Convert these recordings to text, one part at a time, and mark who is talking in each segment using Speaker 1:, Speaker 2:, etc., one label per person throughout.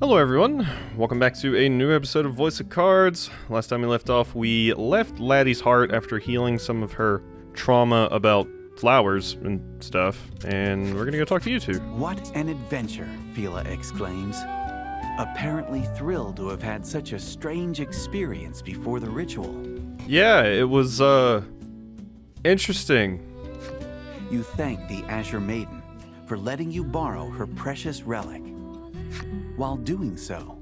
Speaker 1: Hello everyone, welcome back to a new episode of Voice of Cards. Last time we left off, we left Laty's heart after healing some of her trauma about flowers and stuff, and we're gonna go talk to you two.
Speaker 2: What an adventure, Fila exclaims, apparently thrilled to have had such a strange experience before the ritual.
Speaker 1: Yeah, it was, interesting.
Speaker 2: You thank the Azure Maiden for letting you borrow her precious relic. While doing so,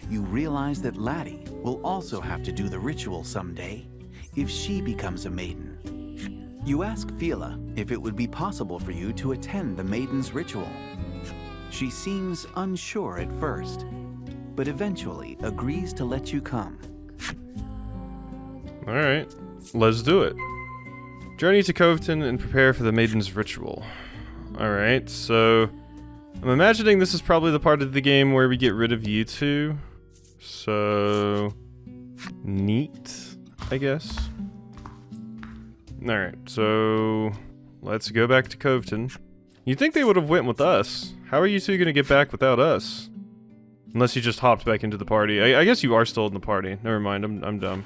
Speaker 2: you realize that Laty will also have to do the ritual someday if she becomes a maiden. You ask Fila if it would be possible for you to attend the maiden's ritual. She seems unsure at first, but eventually agrees to let you come.
Speaker 1: Alright, let's do it. Journey to Coveton and prepare for the maiden's ritual. Alright, so I'm imagining this is probably the part of the game where we get rid of you two. So neat, I guess. Alright, so let's go back to Coveton. You'd think they would have went with us. How are you two gonna get back without us? Unless you just hopped back into the party. I guess you are still in the party. Never mind, I'm dumb.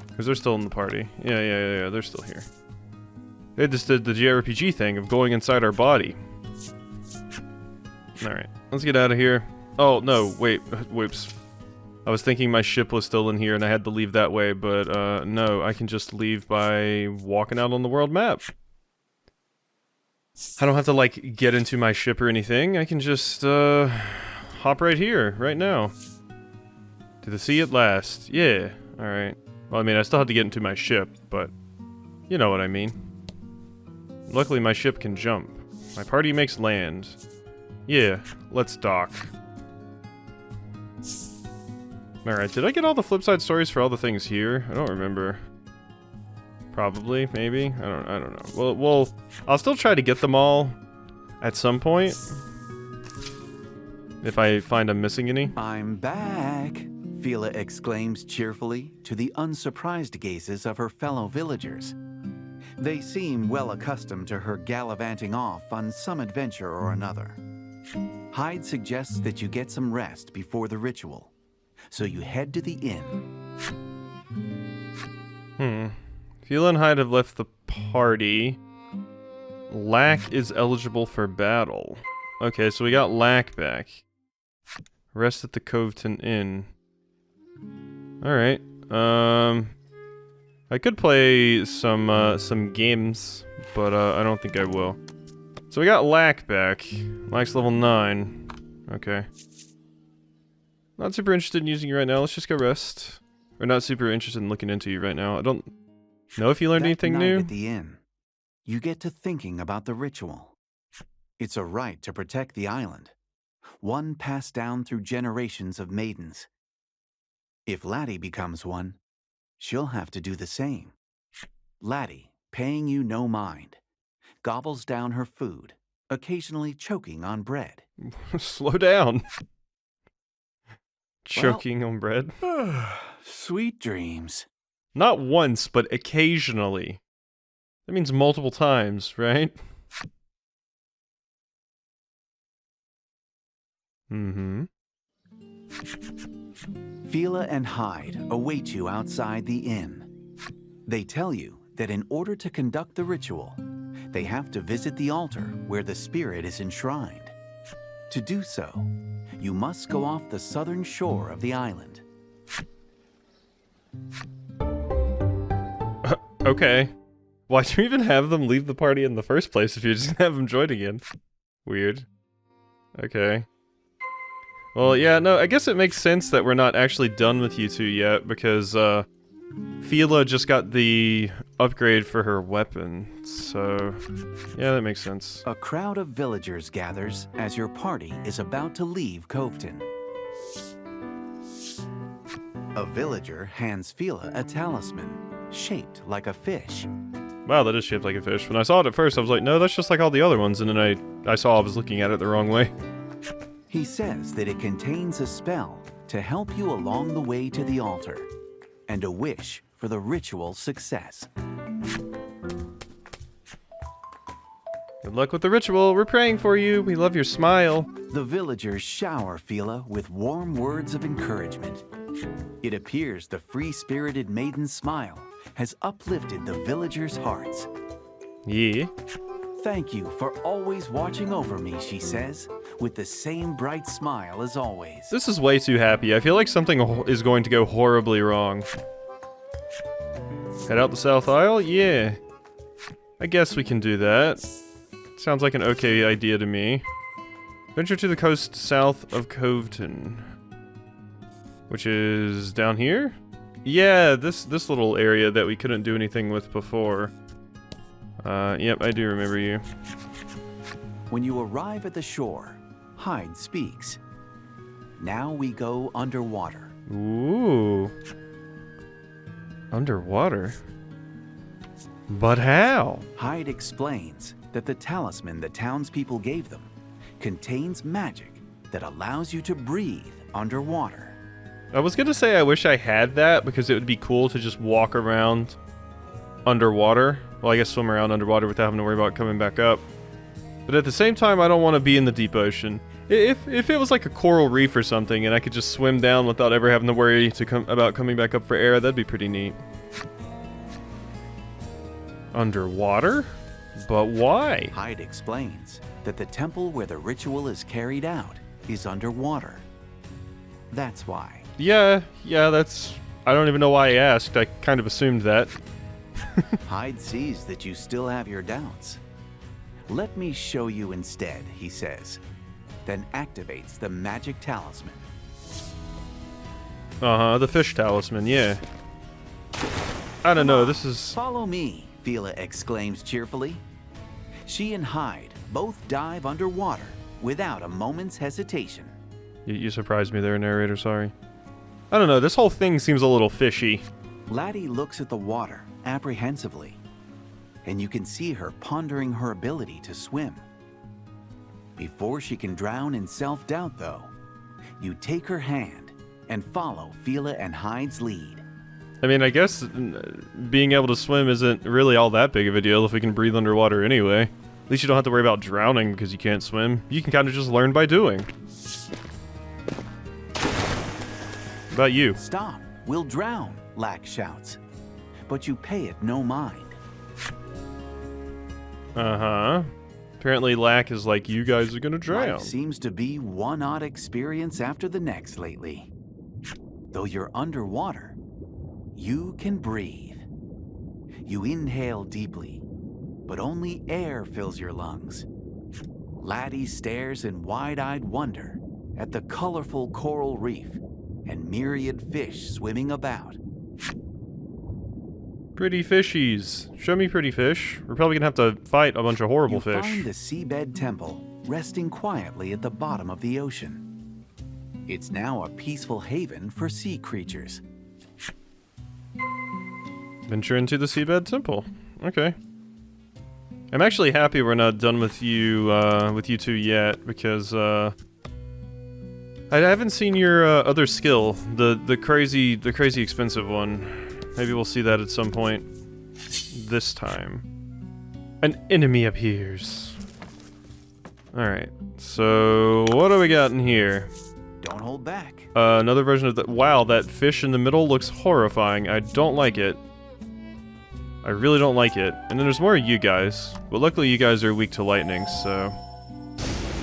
Speaker 1: Because they're still in the party. Yeah, they're still here. They just did the JRPG thing of going inside our body. Alright, let's get out of here. Oh, no, wait, whoops. I was thinking my ship was still in here and I had to leave that way, but, no, I can just leave by walking out on the world map. I don't have to, like, get into my ship or anything. I can just, hop right here, right now. To the sea at last. Yeah, alright. Well, I mean, I still have to get into my ship, but you know what I mean. Luckily, my ship can jump. My party makes land. Yeah, let's dock. Alright, did I get all the flipside stories for all the things here? I don't remember. Probably, maybe? I don't know. Well, I'll still try to get them all at some point. If I find I'm missing any.
Speaker 2: I'm back, Fila exclaims cheerfully to the unsurprised gazes of her fellow villagers. They seem well accustomed to her gallivanting off on some adventure or another. Hyde suggests that you get some rest before the ritual, so you head to the inn.
Speaker 1: Fila and Hyde have left the party. Lack is eligible for battle. Okay, so we got Lack back. Rest at the Coveton Inn. Alright, I could play some games, but I don't think I will. So we got Lack back. Lack's level 9. Okay. Not super interested in using you right now. Let's just go rest. Or not super interested in looking into you right now. I don't know if you learned anything new.
Speaker 2: At the inn, you get to thinking about the ritual. It's a right to protect the island, one passed down through generations of maidens. If Laty becomes one, she'll have to do the same. Laty, paying you no mind, gobbles down her food, occasionally choking on bread.
Speaker 1: Slow down. Choking on bread?
Speaker 2: Sweet dreams.
Speaker 1: Not once, but occasionally. That means multiple times, right?
Speaker 2: Fila and Hyde await you outside the inn. They tell you that in order to conduct the ritual, they have to visit the altar where the spirit is enshrined. To do so, you must go off the southern shore of the island.
Speaker 1: Okay. Why'd you even have them leave the party in the first place if you're just gonna have them join again? Weird. Okay. Well, yeah, no, I guess it makes sense that we're not actually done with you two yet, because, Fila just got the upgrade for her weapon, so yeah, that makes sense.
Speaker 2: A crowd of villagers gathers as your party is about to leave Coveton. A villager hands Fila a talisman, shaped like a fish.
Speaker 1: Wow, that is shaped like a fish. When I saw it at first, I was like, no, that's just like all the other ones, and then I saw I was looking at it the wrong way.
Speaker 2: He says that it contains a spell to help you along the way to the altar, and a wish for the ritual success.
Speaker 1: Good luck with the ritual. We're praying for you. We love your smile.
Speaker 2: The villagers shower Fila with warm words of encouragement. It appears the free-spirited maiden's smile has uplifted the villagers' hearts.
Speaker 1: Yeah.
Speaker 2: Thank you for always watching over me, she says, with the same bright smile as always.
Speaker 1: This is way too happy. I feel like something is going to go horribly wrong. Head out the South Isle? Yeah. I guess we can do that. Sounds like an okay idea to me. Venture to the coast south of Coveton. Which is down here? Yeah, this little area that we couldn't do anything with before. Yep, I do remember you.
Speaker 2: When you arrive at the shore, Hyde speaks. Now we go underwater.
Speaker 1: Ooh. Underwater? But how?
Speaker 2: Hyde explains that the talisman the townspeople gave them contains magic that allows you to breathe underwater.
Speaker 1: I was gonna say I wish I had that because it would be cool to just walk around underwater. Well, I guess swim around underwater without having to worry about coming back up. But at the same time, I don't want to be in the deep ocean. If it was like a coral reef or something and I could just swim down without ever having to worry about coming back up for air, that'd be pretty neat. Underwater? But why?
Speaker 2: Hyde explains that the temple where the ritual is carried out is underwater. That's why.
Speaker 1: Yeah, that's... I don't even know why I asked. I kind of assumed that.
Speaker 2: Hyde sees that you still have your doubts. Let me show you instead, he says, then activates the magic talisman.
Speaker 1: Uh-huh, the fish talisman, yeah. I don't know, this is...
Speaker 2: Follow me, Fila exclaims cheerfully. She and Hyde both dive underwater without a moment's hesitation.
Speaker 1: You surprised me there, narrator, sorry. I don't know, this whole thing seems a little fishy.
Speaker 2: Laty looks at the water apprehensively, and you can see her pondering her ability to swim. Before she can drown in self-doubt, though, you take her hand and follow Fila and Hyde's lead.
Speaker 1: I mean, I guess being able to swim isn't really all that big of a deal if we can breathe underwater anyway. At least you don't have to worry about drowning because you can't swim. You can kind of just learn by doing. What about you?
Speaker 2: Stop, we'll drown, Lack shouts. But you pay it no mind.
Speaker 1: Uh-huh. Apparently Lack is like, you guys are gonna drown.
Speaker 2: Life seems to be one odd experience after the next lately. Though you're underwater, you can breathe. You inhale deeply, but only air fills your lungs. Laty stares in wide-eyed wonder at the colorful coral reef and myriad fish swimming about.
Speaker 1: Pretty fishies. Show me pretty fish. We're probably gonna have to fight a bunch of horrible fish.
Speaker 2: You find the Seabed temple resting quietly at the bottom of the ocean. It's now a peaceful haven for sea creatures.
Speaker 1: Venture into the Seabed temple. Okay. I'm actually happy we're not done with you two yet, because I haven't seen your other skill, the crazy expensive one. Maybe we'll see that at some point this time. An enemy appears. Alright, so what do we got in here?
Speaker 2: Don't hold back.
Speaker 1: Another version of that. Wow, that fish in the middle looks horrifying. I don't like it. I really don't like it. And then there's more of you guys. But luckily you guys are weak to lightning, so...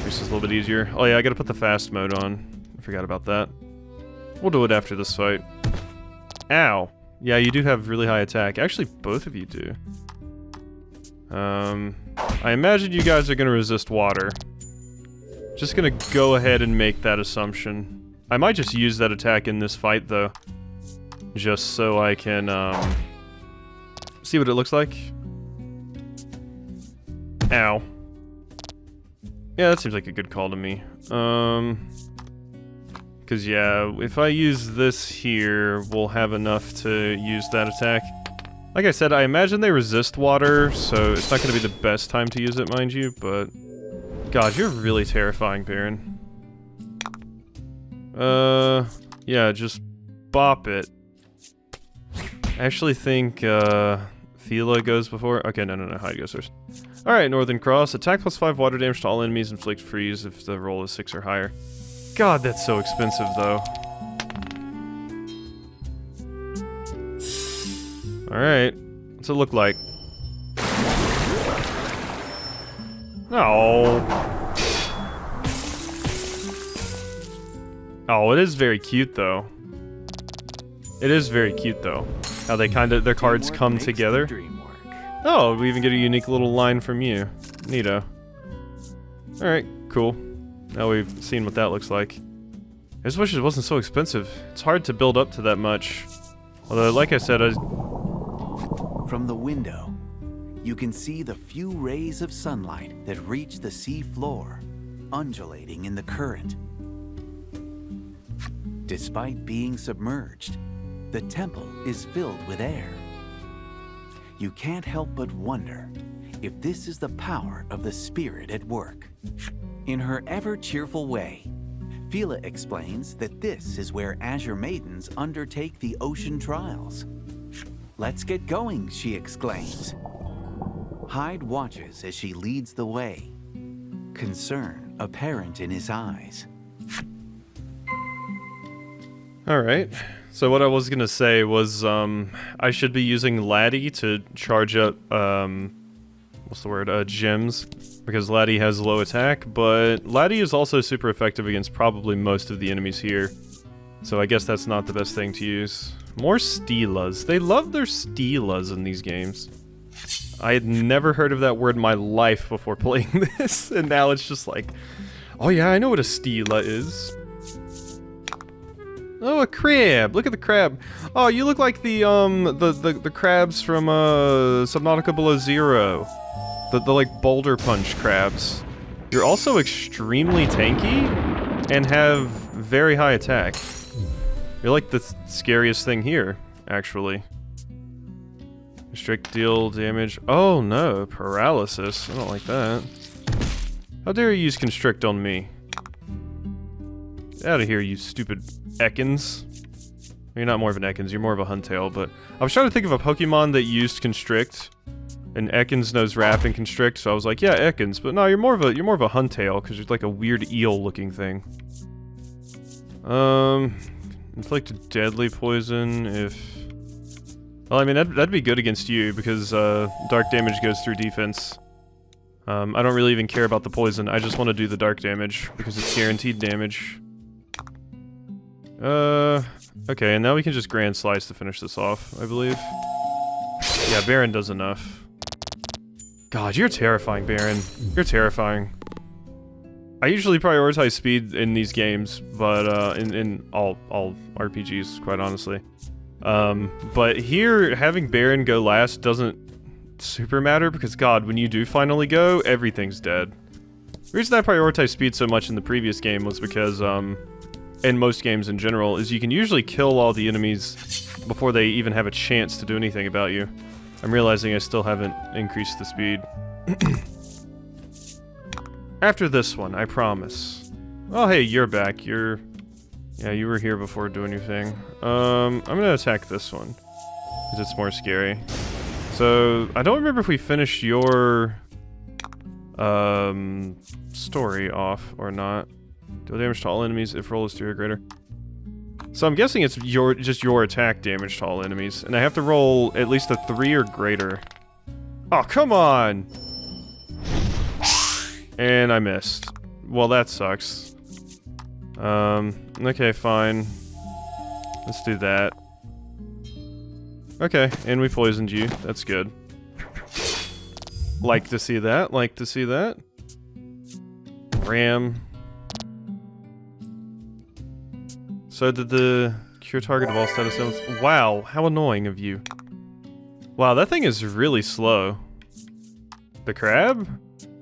Speaker 1: this is a little bit easier. Oh yeah, I gotta put the fast mode on. I forgot about that. We'll do it after this fight. Ow. Yeah, you do have really high attack. Actually, both of you do. I imagine you guys are gonna resist water. Just gonna go ahead and make that assumption. I might just use that attack in this fight, though. Just so I can, see what it looks like. Ow. Yeah, that seems like a good call to me. Because, yeah, if I use this here, we'll have enough to use that attack. Like I said, I imagine they resist water, so it's not going to be the best time to use it, mind you, but... God, you're really terrifying, Baron. Yeah, just bop it. I actually think, Fila goes before... Okay, no, Hyde goes first. Alright, Northern Cross. Attack plus 5 water damage to all enemies, inflict freeze if the roll is 6 or higher. God, that's so expensive, though. Alright. What's it look like? Oh. Oh, it is very cute, though. It is very cute, though. How they their cards come together. Oh, we even get a unique little line from you. Neato. Alright, cool. Now we've seen what that looks like. I just wish it wasn't so expensive. It's hard to build up to that much. Although, like I said,
Speaker 2: From the window, you can see the few rays of sunlight that reach the sea floor, undulating in the current. Despite being submerged, the temple is filled with air. You can't help but wonder if this is the power of the spirit at work. In her ever-cheerful way, Fila explains that this is where Azure Maidens undertake the ocean trials. "Let's get going," she exclaims. Hyde watches as she leads the way, concern apparent in his eyes.
Speaker 1: alright. So what I was gonna say was, I should be using Laty to charge up, what's the word, gems, because Laty has low attack, but Laty is also super effective against probably most of the enemies here, so I guess that's not the best thing to use. More Stelas. They love their Stelas in these games. I had never heard of that word in my life before playing this, and now it's just like, oh yeah, I know what a Stela is. Oh, a crab! Look at the crab. Oh, you look like the crabs from Subnautica Below Zero. The like boulder punch crabs. You're also extremely tanky and have very high attack. You're like the scariest thing here, actually. Restrict, deal damage. Oh no, paralysis. I don't like that. How dare you use constrict on me? Get out of here, you stupid Ekans. You're not more of an Ekans, you're more of a Huntail, but I was trying to think of a Pokemon that used constrict, and Ekans knows Wrap and constrict, so I was like, yeah, Ekans, but no, you're more of a Huntail, because you're like a weird eel-looking thing. Inflict deadly poison if... Well, I mean, that'd be good against you, because dark damage goes through defense. I don't really even care about the poison, I just want to do the dark damage, because it's guaranteed damage. Okay, and now we can just Grand Slice to finish this off, I believe. Yeah, Baron does enough. God, you're terrifying, Baron. You're terrifying. I usually prioritize speed in these games, but, in all RPGs, quite honestly. But here, having Baron go last doesn't super matter, because God, when you do finally go, everything's dead. The reason I prioritized speed so much in the previous game was because, in most games in general, is you can usually kill all the enemies before they even have a chance to do anything about you. I'm realizing I still haven't increased the speed. After this one, I promise. Oh hey, you're back. Yeah, you were here before doing your thing. I'm gonna attack this one, because it's more scary. So, I don't remember if we finished your, story off or not. Deal damage to all enemies if roll is 2 or greater. So I'm guessing it's just your attack damage to all enemies, and I have to roll at least a 3 or greater. Oh, come on! And I missed. Well, that sucks. Okay, fine. Let's do that. Okay, and we poisoned you. That's good. Like to see that, like to see that. Ram. So did the cure target of all status elements. Wow, how annoying of you. Wow, that thing is really slow. The crab?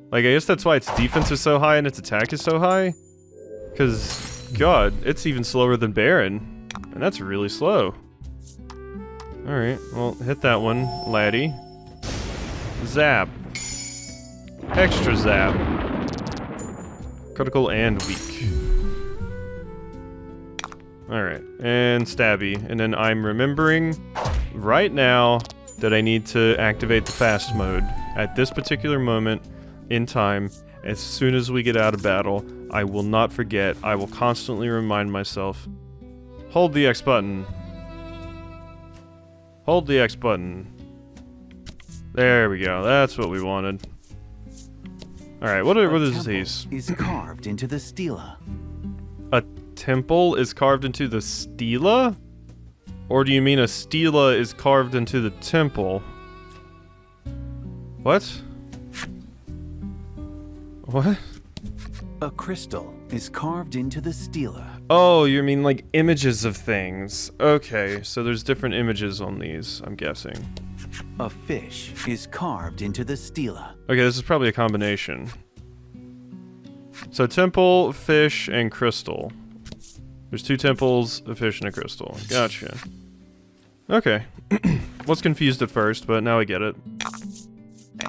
Speaker 1: Like, I guess that's why its defense is so high and its attack is so high. Because, God, it's even slower than Baron. And that's really slow. Alright, well, hit that one, Laty. Zap. Extra zap. Critical and weak. Alright, and stabby. And then I'm remembering right now that I need to activate the fast mode. at this particular moment in time, as soon as we get out of battle, I will not forget. I will constantly remind myself. Hold the X button. Hold the X button. There we go. That's what we wanted. Alright, what is these?
Speaker 2: Is carved into the stela.
Speaker 1: A temple is carved into the stela? Or do you mean a stela is carved into the temple? What? What?
Speaker 2: A crystal is carved into the stela.
Speaker 1: Oh, you mean like images of things. Okay, so there's different images on these, I'm guessing.
Speaker 2: A fish is carved into the stela.
Speaker 1: Okay, this is probably a combination. So temple, fish, and crystal. There's 2 temples, a fish, and a crystal. Gotcha. Okay. Was confused at first, but now I get it.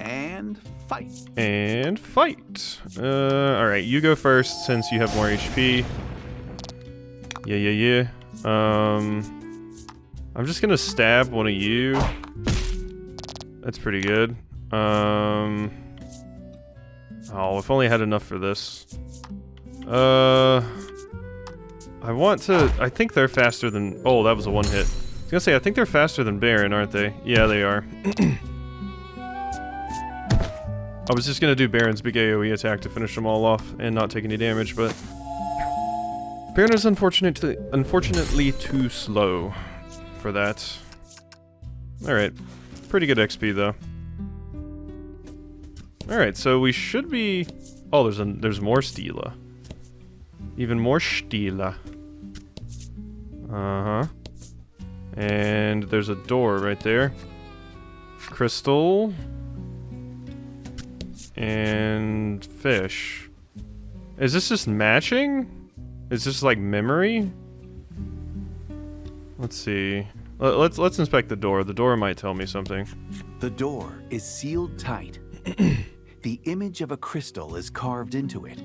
Speaker 2: And fight.
Speaker 1: And fight. Alright, you go first since you have more HP. Yeah. I'm just gonna stab one of you. That's pretty good. Oh, if only I had enough for this. I think they're faster than... Oh, that was a one hit. I was gonna say, I think they're faster than Baron, aren't they? Yeah, they are. I was just gonna do Baron's big AoE attack to finish them all off and not take any damage, but... Baron is unfortunately too slow for that. Alright. Pretty good XP, though. Alright, so we should be... Oh, there's more stela. Even more stela. Uh-huh. And there's a door right there. Crystal. And fish. Is this just matching? Is this like memory? Let's see. Let's inspect the door. The door might tell me something.
Speaker 2: The door is sealed tight. The image of a crystal is carved into it.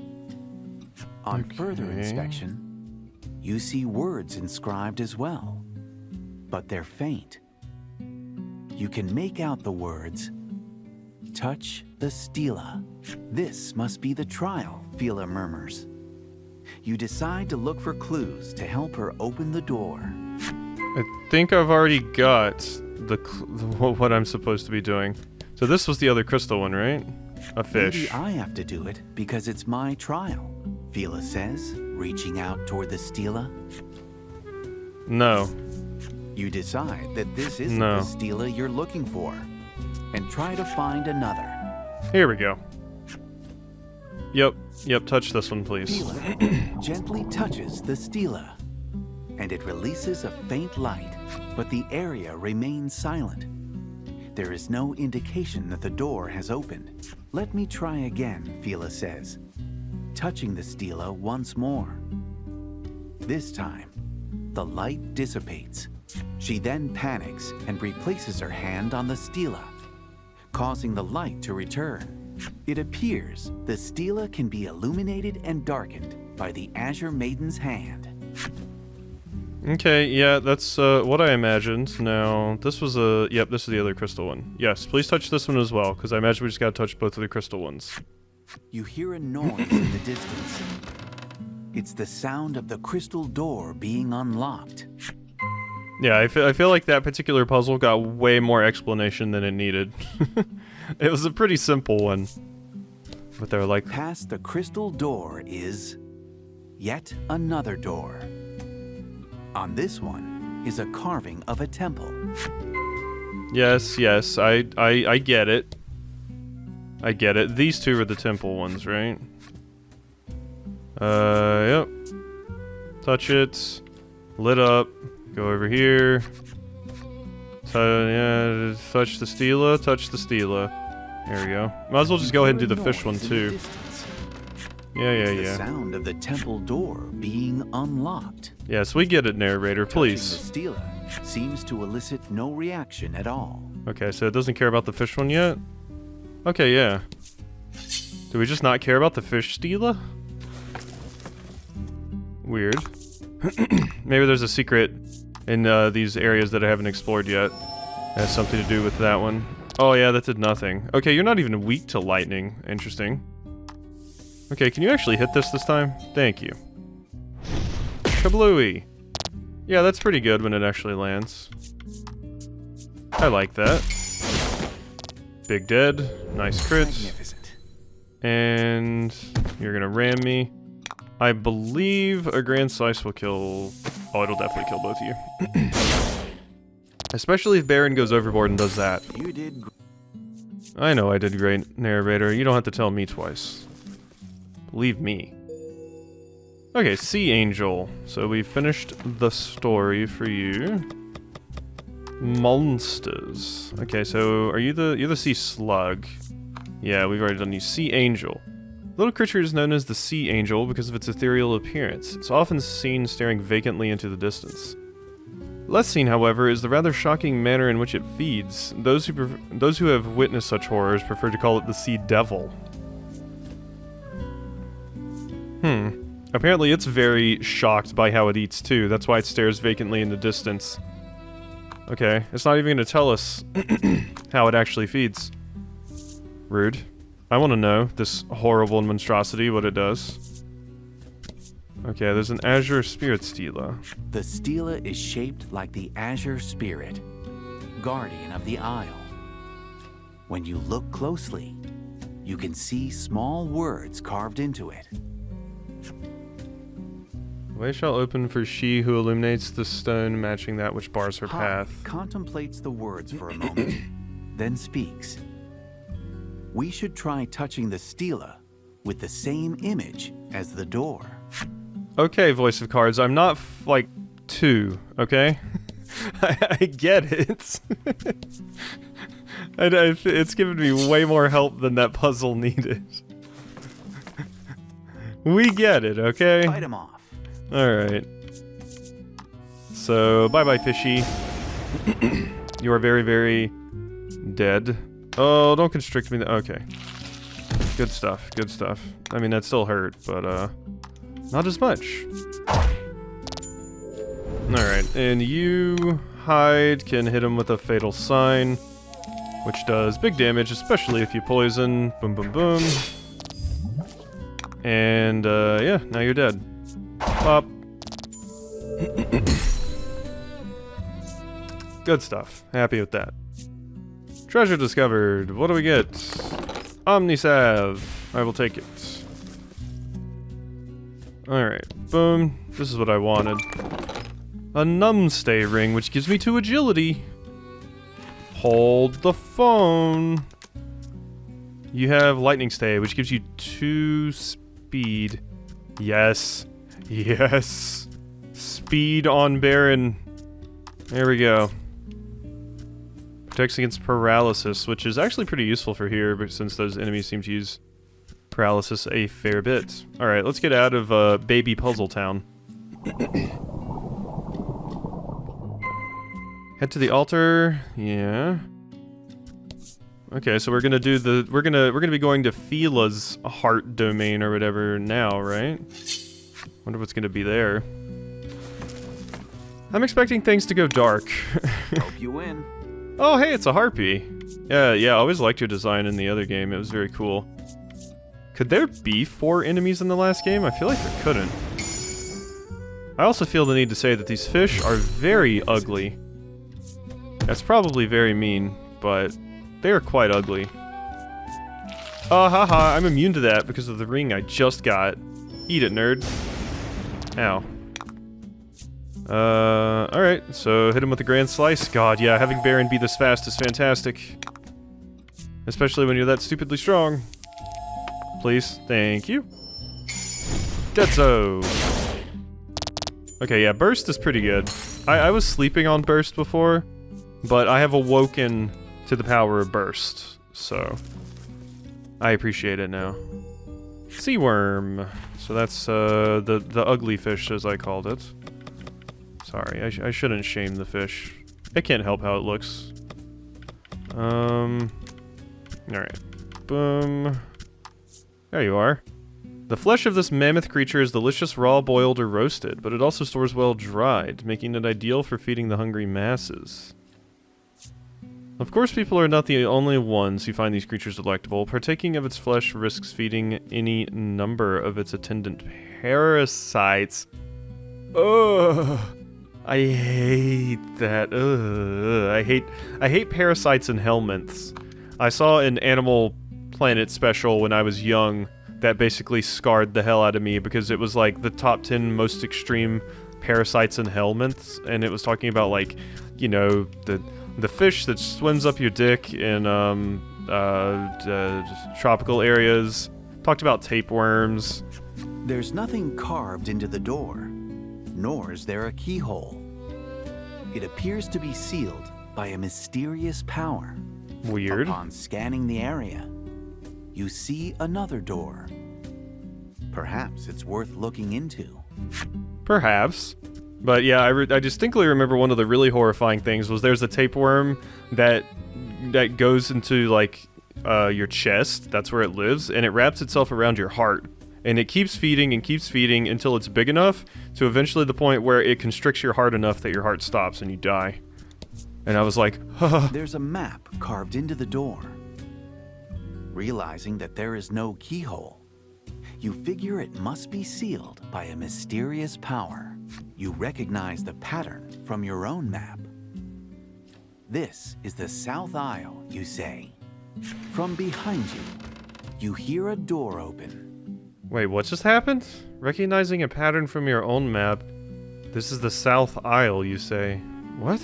Speaker 2: On further inspection, you see words inscribed as well, but they're faint. You can make out the words, "Touch the stela." This must be the trial, Fila murmurs. You decide to look for clues to help her open the door.
Speaker 1: I think I've already got what I'm supposed to be doing. So this was the other crystal one, right? A fish.
Speaker 2: Maybe I have to do it because it's my trial, Fila says, reaching out toward the stela.
Speaker 1: No.
Speaker 2: You decide that this isn't
Speaker 1: No.
Speaker 2: the stela you're looking for, and try to find another.
Speaker 1: Here we go. Yep, touch this one, please.
Speaker 2: Fila gently touches the stela, and it releases a faint light, but the area remains silent. There is no indication that the door has opened. Let me try again, Fila says, touching the stela once more. This time, the light dissipates. She then panics and replaces her hand on the stela, causing the light to return. It appears the stela can be illuminated and darkened by the Azure Maiden's hand.
Speaker 1: Okay, yeah, that's what I imagined. Now, this was yep, this is the other crystal one. Yes, please touch this one as well, because I imagine we just gotta touch both of the crystal ones.
Speaker 2: You hear a noise in the distance. It's the sound of the crystal door being unlocked.
Speaker 1: Yeah, I feel like that particular puzzle got way more explanation than it needed. It was a pretty simple one. But they're like...
Speaker 2: Past the crystal door is yet another door. On this one is a carving of a temple.
Speaker 1: Yes, I get it. I get it. These two are the temple ones, right? Yep. Touch it. Lit up. Go over here. Yeah, touch the stela. Touch the stela. There we go. Might as well just go ahead and do the fish one too. Yeah.
Speaker 2: The sound of the temple door being unlocked.
Speaker 1: Yes, we get it, narrator. Please.
Speaker 2: Touching the stela seems to elicit no reaction at all.
Speaker 1: Okay, so it doesn't care about the fish one yet? Okay, yeah. Do we just not care about the fish stela? Weird. Maybe there's a secret in these areas that I haven't explored yet. It has something to do with that one. Oh yeah, that did nothing. Okay, you're not even weak to lightning. Interesting. Okay, can you actually hit this time? Thank you. Kablooey. Yeah, that's pretty good when it actually lands. I like that. Big dead. Nice crits.
Speaker 2: Magnificent.
Speaker 1: And you're gonna ram me. I believe a Grand Slice will kill... Oh, it'll definitely kill both of you. Especially if Baron goes overboard and does that.
Speaker 2: You did.
Speaker 1: I know I did great, narrator. You don't have to tell me twice. Believe me. Okay, Sea Angel. So we finished the story for you. Monsters. Okay, so are you're the Sea Slug? Yeah, we've already done you. Sea Angel. The little creature is known as the Sea Angel because of its ethereal appearance. It's often seen staring vacantly into the distance. Less seen, however, is the rather shocking manner in which it feeds. Those who have witnessed such horrors prefer to call it the Sea Devil. Apparently it's very shocked by how it eats too. That's why it stares vacantly in the distance. Okay, it's not even going to tell us how it actually feeds. Rude. I want to know, this horrible monstrosity, what it does. Okay, there's an Azure Spirit Stela.
Speaker 2: The stela is shaped like the Azure Spirit, guardian of the Isle. When you look closely, you can see small words carved into it.
Speaker 1: Way shall open for she who illuminates the stone matching that which bars her path.
Speaker 2: Contemplates the words for a moment, then speaks. We should try touching the stela with the same image as the door.
Speaker 1: Okay, Voice of Cards, I'm not, like, 2, okay? I get it. It's given me way more help than that puzzle needed. We get it, okay?
Speaker 2: Fight him off.
Speaker 1: Alright. So, bye-bye, fishy. You are very, very dead. Oh, don't constrict me. Okay. Good stuff, good stuff. I mean, that still hurt, but, not as much. Alright, and you, Hyde, can hit him with a Fatal Sign, which does big damage, especially if you poison. Boom, boom, boom. And, yeah, now you're dead. Pop. Good stuff. Happy with that. Treasure discovered. What do we get? Omnisalve. I will take it. Alright. Boom. This is what I wanted. A numbstay ring, which gives me 2 agility. Hold the phone. You have lightning stay, which gives you 2 speed. Yes. Yes. Speed on Baron. There we go. Protects against paralysis, which is actually pretty useful for here, but since those enemies seem to use paralysis a fair bit. Alright, let's get out of Baby Puzzle Town. Head to the altar. Yeah. Okay, so we're gonna do the we're gonna be going to Fila's heart domain or whatever now, right? Wonder what's gonna be there. I'm expecting things to go dark.
Speaker 2: Hope you win.
Speaker 1: Oh, hey, it's a harpy. Yeah, I always liked your design in the other game. It was very cool. Could there be 4 enemies in the last game? I feel like there couldn't. I also feel the need to say that these fish are very ugly. That's probably very mean, but they are quite ugly. Oh, haha, I'm immune to that because of the ring I just got. Eat it, nerd. Ow. Alright, so hit him with a Grand Slice. God, yeah, having Baron be this fast is fantastic. Especially when you're that stupidly strong. Please, thank you. Deadso! Okay, yeah, Burst is pretty good. I was sleeping on Burst before, but I have awoken to the power of Burst, so I appreciate it now. Sea worm. So that's the ugly fish, as I called it. Sorry, I shouldn't shame the fish. I can't help how it looks. Alright. Boom. There you are. The flesh of this mammoth creature is delicious raw, boiled, or roasted, but it also stores well dried, making it ideal for feeding the hungry masses. Of course, people are not the only ones who find these creatures delectable. Partaking of its flesh risks feeding any number of its attendant parasites. Ugh. I hate that. Ugh. I hate parasites and helminths. I saw an Animal Planet special when I was young that basically scarred the hell out of me because it was like the top 10 most extreme parasites and helminths, and it was talking about, like, you know, the fish that swims up your dick in tropical areas. Talked about tapeworms.
Speaker 2: There's nothing carved into the door, nor is there a keyhole. It appears to be sealed by a mysterious power.
Speaker 1: Weird.
Speaker 2: Upon scanning the area, you see another door. Perhaps it's worth looking into.
Speaker 1: Perhaps. But yeah, I distinctly remember one of the really horrifying things was there's a tapeworm that goes into, like, your chest. That's where it lives, and it wraps itself around your heart. And it keeps feeding and keeps feeding until it's big enough to eventually the point where it constricts your heart enough that your heart stops and you die. And I was like,
Speaker 2: There's a map carved into the door. Realizing that there is no keyhole, you figure it must be sealed by a mysterious power. You recognize the pattern from your own map. This is the South Aisle, you say. From behind you, you hear a door open.
Speaker 1: Wait, what just happened? Recognizing a pattern from your own map. This is the South Aisle, you say. What?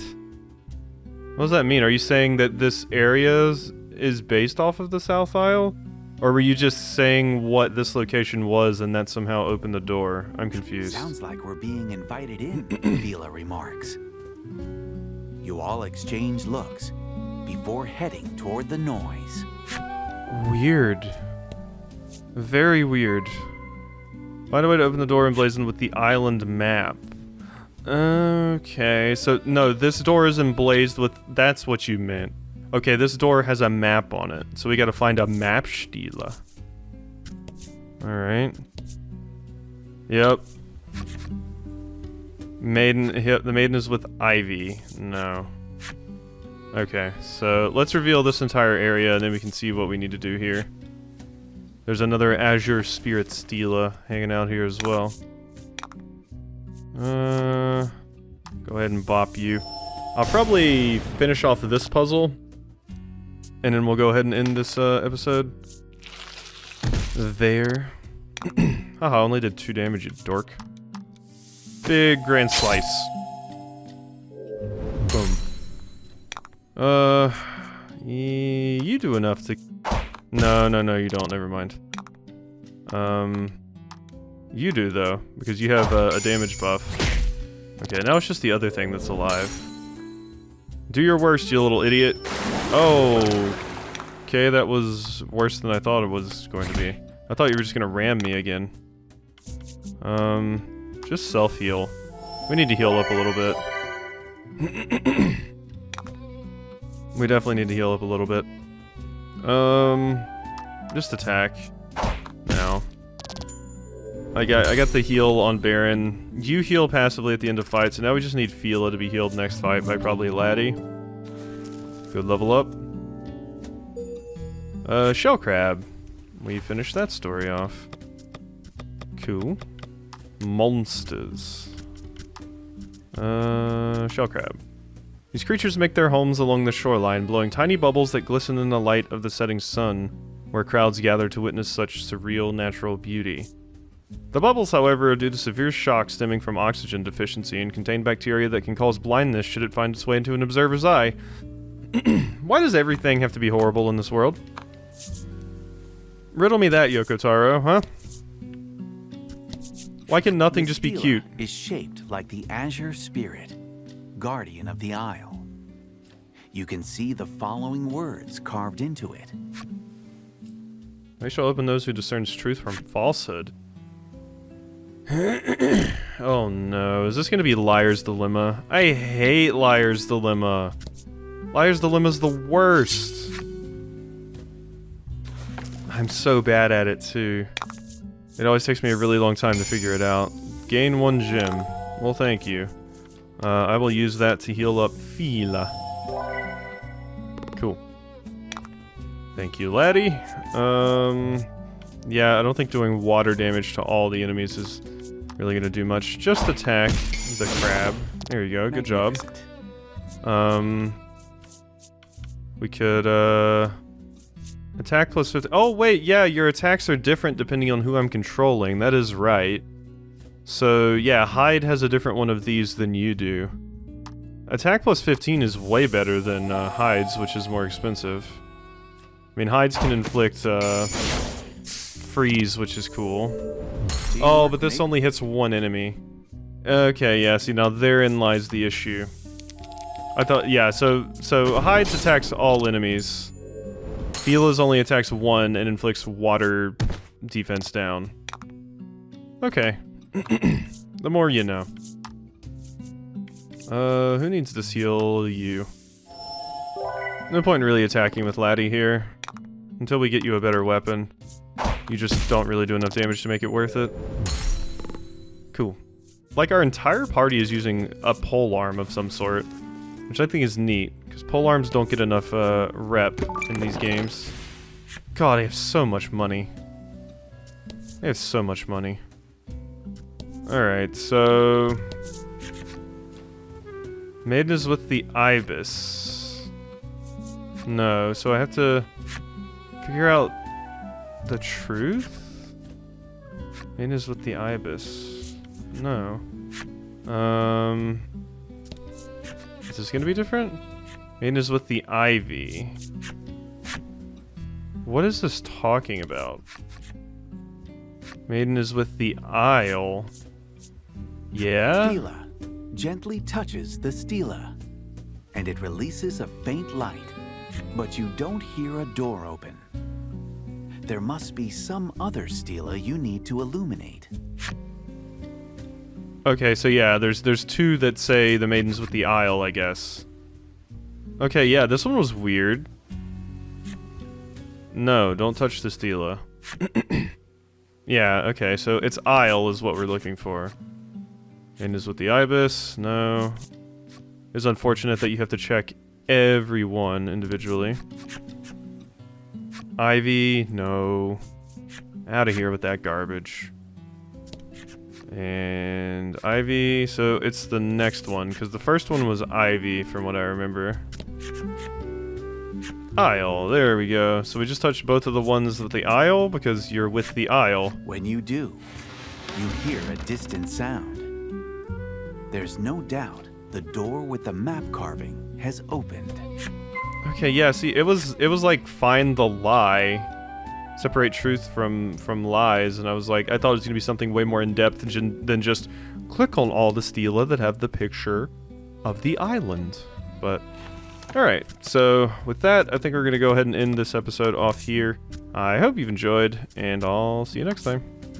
Speaker 1: What does that mean? Are you saying that this area is based off of the South Aisle? Or were you just saying what this location was and that somehow opened the door? I'm confused.
Speaker 2: Sounds like we're being invited in, Vila remarks. You all exchange looks before heading toward the noise.
Speaker 1: Weird. Very weird. Find a way to open the door emblazoned with the island map. Okay, so no, this door is emblazed with... That's what you meant. Okay, this door has a map on it, so we gotta find a map stela. Alright. Yep. Maiden, yep, the maiden is with Ivy. No. Okay, so let's reveal this entire area and then we can see what we need to do here. There's another Azure Spirit Stela hanging out here as well. Go ahead and bop you. I'll probably finish off this puzzle, and then we'll go ahead and end this episode. There. Haha, I only did 2 damage, you dork. Big grand slice. Boom. You do enough to... No, you don't. Never mind. You do, though, because you have a damage buff. Okay, now it's just the other thing that's alive. Do your worst, you little idiot. Oh. Okay, that was worse than I thought it was going to be. I thought you were just gonna ram me again. Just self-heal. We need to heal up a little bit. We definitely need to heal up a little bit. Just attack. Now. I got the heal on Baron. You heal passively at the end of fight, so now we just need Fila to be healed next fight by probably Laty. Good level up. Shell Crab. We finished that story off. Cool. Monsters. Shell Crab. These creatures make their homes along the shoreline, blowing tiny bubbles that glisten in the light of the setting sun, where crowds gather to witness such surreal natural beauty. The bubbles, however, are due to severe shock stemming from oxygen deficiency and contain bacteria that can cause blindness should it find its way into an observer's eye. Why does everything have to be horrible in this world? Riddle me that, YOKO TARO, huh? Why can nothing just be cute?
Speaker 2: Is shaped like the Azure Spirit, guardian of the Isle. You can see the following words carved into it.
Speaker 1: I shall open those who discerns truth from falsehood. Oh no, is this gonna be Liar's Dilemma? I hate Liar's Dilemma. Liar's Dilemma's the worst. I'm so bad at it too. It always takes me a really long time to figure it out. Gain 1 gem. Well, thank you. I will use that to heal up Fila. Cool. Thank you, Laty. Yeah, I don't think doing water damage to all the enemies is really gonna do much. Just attack the crab. There you go, good job. We could, attack plus 50. Oh, wait, yeah, your attacks are different depending on who I'm controlling. That is right. So, yeah, Hyde has a different one of these than you do. Attack plus 15 is way better than Hyde's, which is more expensive. I mean, Hyde's can inflict freeze, which is cool. Oh, but this only hits one enemy. Okay, yeah, see, now therein lies the issue. I thought, yeah, so Hyde's attacks all enemies. Fila's only attacks one and inflicts water defense down. Okay. The more you know. Who needs to heal you? No point in really attacking with Laty here. Until we get you a better weapon. You just don't really do enough damage to make it worth it. Cool. Like, our entire party is using a polearm of some sort. Which I think is neat, because polearms don't get enough rep in these games. God, they have so much money. They have so much money. Alright, so... Maiden is with the ibis. No, so I have to figure out the truth? Maiden is with the ibis. No. Is this gonna be different? Maiden is with the ivy. What is this talking about? Maiden is with the isle. Yeah?
Speaker 2: Stela gently touches the stela, and it releases a faint light, but you don't hear a door open. There must be some other stela you need to illuminate.
Speaker 1: Okay, so yeah, there's two that say the maiden's with the isle, I guess. Okay, yeah, this one was weird. No, don't touch the stela. Yeah, okay, so it's isle is what we're looking for. Maiden is with the ibis, no. It's unfortunate that you have to check every one individually. Ivy, no. Out of here with that garbage. And Ivy, so it's the next one, because the first one was Ivy from what I remember. Isle, there we go. So we just touched both of the ones with the isle, because you're with the isle.
Speaker 2: When you do, you hear a distant sound. There's no doubt the door with the map carving has opened.
Speaker 1: Okay, yeah, see, it was like find the lie. Separate truth from lies, and I was like, I thought it was gonna be something way more in-depth than just click on all the stela that have the picture of the island. But, alright, so with that, I think we're gonna go ahead and end this episode off here. I hope you've enjoyed, and I'll see you next time.